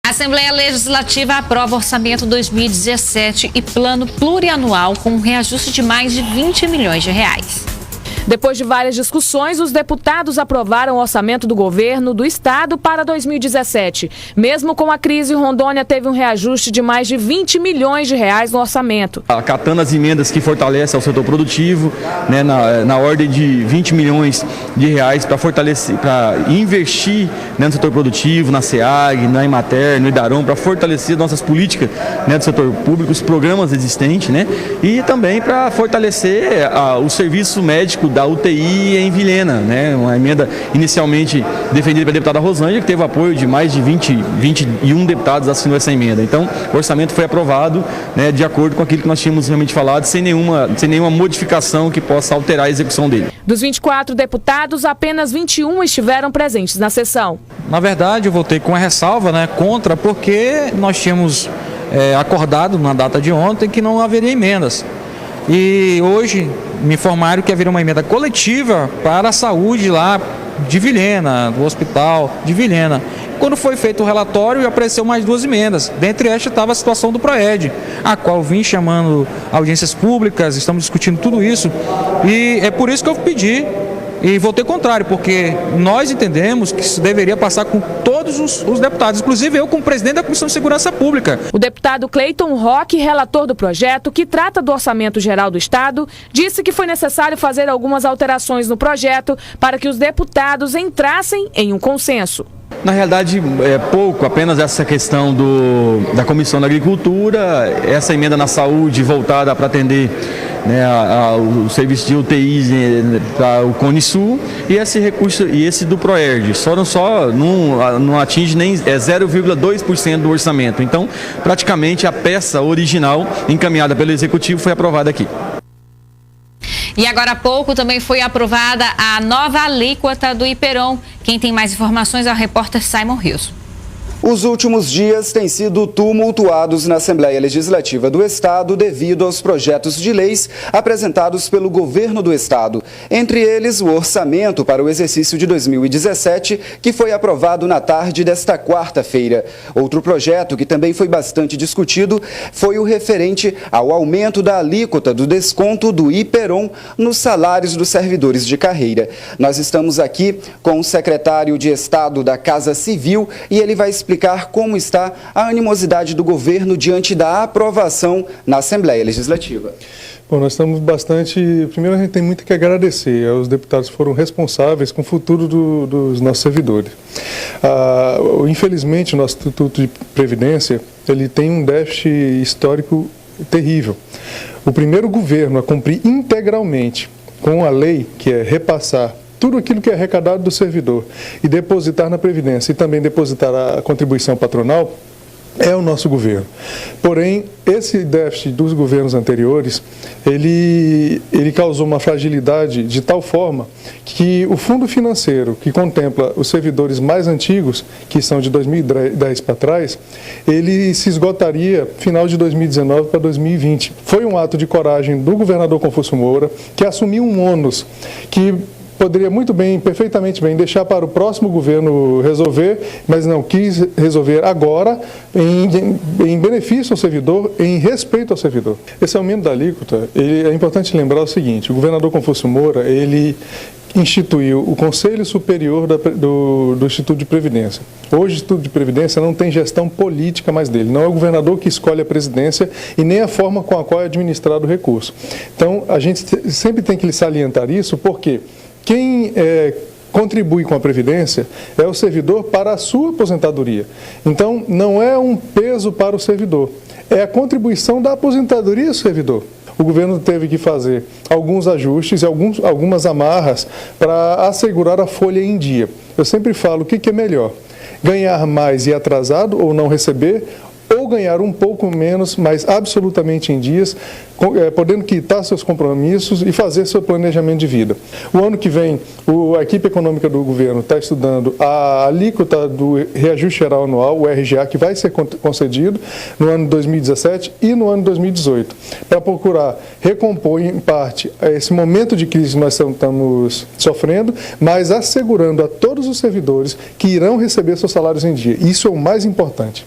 A Assembleia Legislativa aprova orçamento 2017 e plano plurianual com um reajuste de mais de 20 milhões de reais. Depois de várias discussões, os deputados aprovaram o orçamento do governo do estado para 2017. Mesmo com a crise, Rondônia teve um reajuste de mais de 20 milhões de reais no orçamento. Acatando as emendas que fortalecem o setor produtivo, né, na ordem de 20 milhões de reais para fortalecer, para investir, né, no setor produtivo, na SEAG, na Emater, no Idaron, para fortalecer nossas políticas, né, do setor público, os programas existentes, né, e também para fortalecer o serviço médico da UTI em Vilhena, né? Uma emenda inicialmente defendida pela deputada Rosângela, que teve apoio de mais de 21 deputados assinou essa emenda. Então, o orçamento foi aprovado, né, de acordo com aquilo que nós tínhamos realmente falado, sem nenhuma modificação que possa alterar a execução dele. Dos 24 deputados, apenas 21 estiveram presentes na sessão. Na verdade, eu votei com a ressalva, né, contra, porque nós tínhamos acordado na data de ontem que não haveria emendas. E hoje me informaram que haveria uma emenda coletiva para a saúde lá de Vilhena, do hospital de Vilhena. Quando foi feito o relatório, apareceu mais 2 emendas. Dentre estas estava a situação do PROED, a qual vim chamando audiências públicas, estamos discutindo tudo isso. E é por isso que eu pedi e votei contrário, porque nós entendemos que isso deveria passar com todos os deputados, inclusive eu como presidente da Comissão de Segurança Pública. O deputado Cleiton Roque, relator do projeto, que trata do Orçamento Geral do Estado, disse que foi necessário fazer algumas alterações no projeto para que os deputados entrassem em um consenso. Na realidade, é pouco, apenas essa questão da Comissão da Agricultura, essa emenda na saúde voltada para atender, né, o serviço de UTI para o Cone Sul e esse recurso e esse do PROERD. Não atinge nem 0,2% do orçamento. Então, praticamente a peça original encaminhada pelo Executivo foi aprovada aqui. E agora há pouco também foi aprovada a nova alíquota do Iperon. Quem tem mais informações é o repórter Simon Rios. Os últimos dias têm sido tumultuados na Assembleia Legislativa do Estado devido aos projetos de leis apresentados pelo governo do Estado. Entre eles, o orçamento para o exercício de 2017, que foi aprovado na tarde desta quarta-feira. Outro projeto que também foi bastante discutido foi o referente ao aumento da alíquota do desconto do Iperon nos salários dos servidores de carreira. Nós estamos aqui com o secretário de Estado da Casa Civil e ele vai explicar como está a animosidade do governo diante da aprovação na Assembleia Legislativa. Bom, nós estamos bastante... Primeiro, a gente tem muito que agradecer aos deputados que foram responsáveis com o futuro dos nossos servidores. Infelizmente, o nosso Instituto de Previdência ele tem um déficit histórico terrível. O primeiro governo a cumprir integralmente com a lei, que é repassar tudo aquilo que é arrecadado do servidor e depositar na Previdência e também depositar a contribuição patronal, é o nosso governo. Porém, esse déficit dos governos anteriores, ele causou uma fragilidade de tal forma que o fundo financeiro, que contempla os servidores mais antigos, que são de 2010 para trás, ele se esgotaria final de 2019 para 2020. Foi um ato de coragem do governador Confúcio Moura, que assumiu um ônus que poderia muito bem, perfeitamente bem, deixar para o próximo governo resolver, mas não quis resolver agora em benefício ao servidor, em respeito ao servidor. Esse aumento da alíquota, é importante lembrar o seguinte: o governador Confúcio Moura, ele instituiu o Conselho Superior do Instituto de Previdência. Hoje o Instituto de Previdência não tem gestão política mais dele, não é o governador que escolhe a presidência e nem a forma com a qual é administrado o recurso. Então, a gente sempre tem que salientar isso, porque quem contribui com a Previdência é o servidor para a sua aposentadoria. Então, não é um peso para o servidor, é a contribuição da aposentadoria do servidor. O governo teve que fazer alguns ajustes e algumas amarras para assegurar a folha em dia. Eu sempre falo, o que é melhor? Ganhar mais e atrasado ou não receber, ou ganhar um pouco menos, mas absolutamente em dias, podendo quitar seus compromissos e fazer seu planejamento de vida. O ano que vem, a equipe econômica do governo está estudando a alíquota do reajuste geral anual, o RGA, que vai ser concedido no ano de 2017 e no ano de 2018, para procurar recompor, em parte, esse momento de crise que nós estamos sofrendo, mas assegurando a todos os servidores que irão receber seus salários em dia. Isso é o mais importante.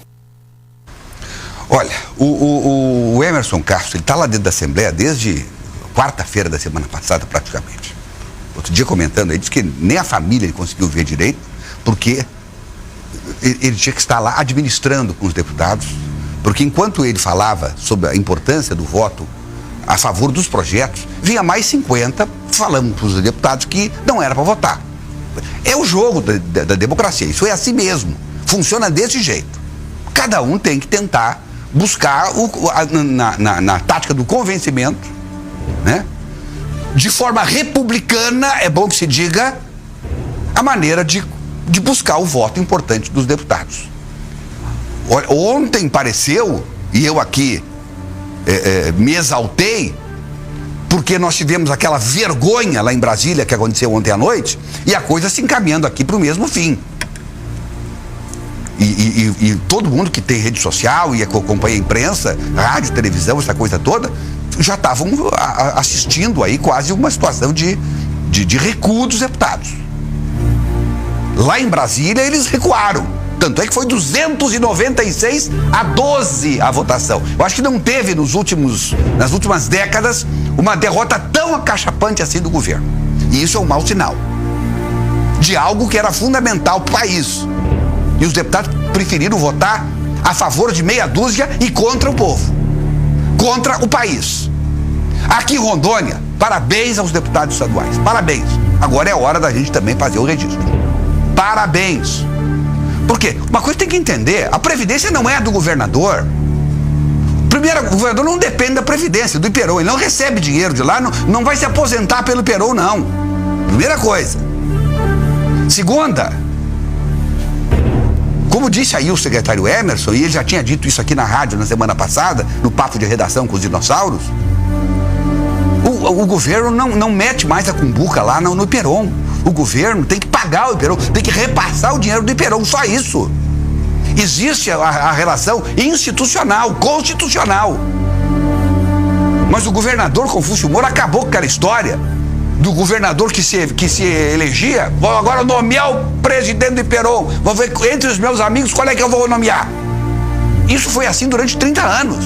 Olha, o Emerson Castro, ele está lá dentro da Assembleia desde quarta-feira da semana passada, praticamente. Outro dia comentando, ele disse que nem a família ele conseguiu ver direito, porque ele tinha que estar lá administrando com os deputados, porque enquanto ele falava sobre a importância do voto a favor dos projetos, vinha mais 50 falando para os deputados que não era para votar. É o jogo da democracia, isso é assim mesmo, funciona desse jeito. Cada um tem que tentar buscar na tática do convencimento, né? De forma republicana, é bom que se diga, a maneira de buscar o voto importante dos deputados. Ontem pareceu, e eu aqui me exaltei, porque nós tivemos aquela vergonha lá em Brasília que aconteceu ontem à noite, e a coisa se encaminhando aqui para o mesmo fim. E todo mundo que tem rede social e acompanha a imprensa, rádio, televisão, essa coisa toda, já estavam assistindo aí quase uma situação de recuo dos deputados. Lá em Brasília eles recuaram. Tanto é que foi 296 a 12 a votação. Eu acho que não teve nas últimas décadas uma derrota tão acachapante assim do governo. E isso é um mau sinal de algo que era fundamental para o país. E os deputados preferiram votar a favor de meia dúzia e contra o povo, contra o país. Aqui em Rondônia, parabéns aos deputados estaduais, parabéns. Agora é a hora da gente também fazer o registro. Parabéns. Por quê? Uma coisa tem que entender, a Previdência não é do governador. Primeiro, o governador não depende da Previdência, do Iperon, ele não recebe dinheiro de lá, não vai se aposentar pelo Iperon, não. Primeira coisa. Segunda, como disse aí o secretário Emerson, e ele já tinha dito isso aqui na rádio na semana passada, no papo de redação com os dinossauros, o governo não mete mais a cumbuca lá no Iperon. O governo tem que pagar o Iperon, tem que repassar o dinheiro do Iperon, só isso. Existe a relação institucional, constitucional. Mas o governador Confúcio Moura acabou com aquela história do governador que se elegia. Vou agora nomear o presidente do Iperon, vou ver entre os meus amigos qual é que eu vou nomear. Isso foi assim durante 30 anos.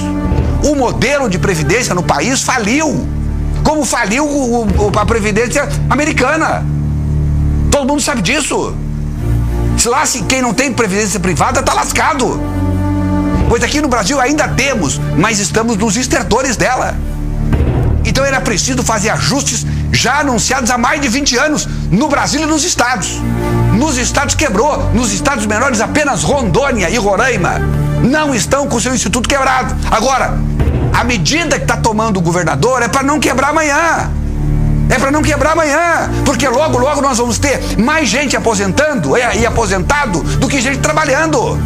O modelo de previdência no país faliu, como faliu a previdência americana. Todo mundo sabe disso. Lá, quem não tem previdência privada está lascado. Pois aqui no Brasil ainda temos, mas estamos nos estertores dela. Então era preciso fazer ajustes já anunciados há mais de 20 anos no Brasil e nos estados. Nos estados quebrou, nos estados menores apenas Rondônia e Roraima não estão com seu instituto quebrado. Agora, a medida que está tomando o governador é para não quebrar amanhã. É para não quebrar amanhã, porque logo nós vamos ter mais gente aposentando e aposentado do que gente trabalhando.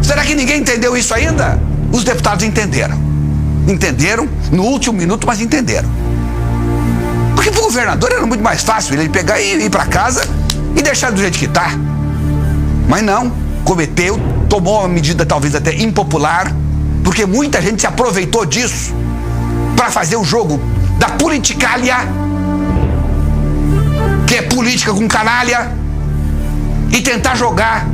Será que ninguém entendeu isso ainda? Os deputados entenderam. Entenderam no último minuto, mas entenderam. Porque para o governador era muito mais fácil ele pegar e ir para casa e deixar do jeito que está. Mas não, tomou uma medida talvez até impopular, porque muita gente se aproveitou disso para fazer o jogo da politicalha, que é política com canalha, e tentar jogar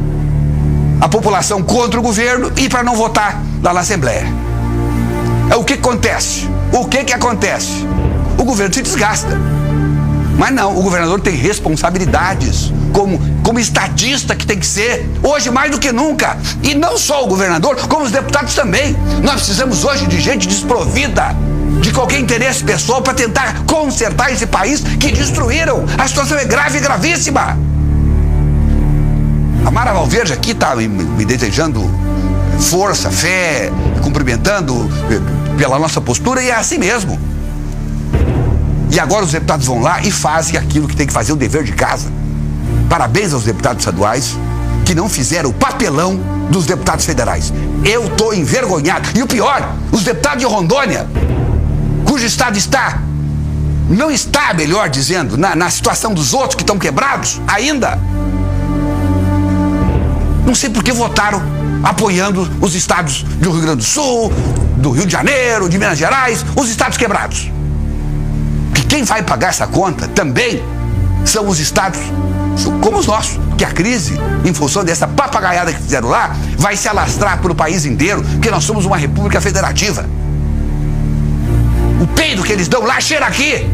a população contra o governo e para não votar lá na Assembleia. O que acontece? O que acontece? O governo se desgasta. Mas não, o governador tem responsabilidades como estadista que tem que ser, hoje mais do que nunca. E não só o governador, como os deputados também. Nós precisamos hoje de gente desprovida de qualquer interesse pessoal para tentar consertar esse país que destruíram. A situação é grave e gravíssima. A Mara Valverde aqui está me desejando força, fé, cumprimentando pela nossa postura, e é assim mesmo. E agora os deputados vão lá e fazem aquilo que tem que fazer, o dever de casa. Parabéns aos deputados estaduais que não fizeram o papelão dos deputados federais. Eu estou envergonhado. E o pior, os deputados de Rondônia, cujo estado não está, melhor dizendo, na situação dos outros que estão quebrados ainda. Não sei por que votaram apoiando os estados do Rio Grande do Sul, do Rio de Janeiro, de Minas Gerais, os estados quebrados. Que quem vai pagar essa conta também são os estados como os nossos. que a crise, em função dessa papagaiada que fizeram lá, vai se alastrar pelo país inteiro, porque nós somos uma república federativa. O peido que eles dão lá cheira aqui.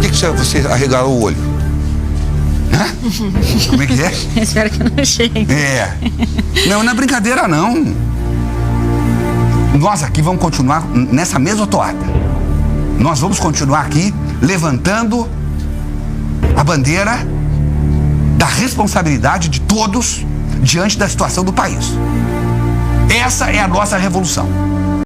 Por que você arregalou o olho? Hã? Como é que é? Espero que não chegue. Não é brincadeira, não. Nós aqui vamos continuar nessa mesma toada. Nós vamos continuar aqui levantando a bandeira da responsabilidade de todos diante da situação do país. Essa é a nossa revolução.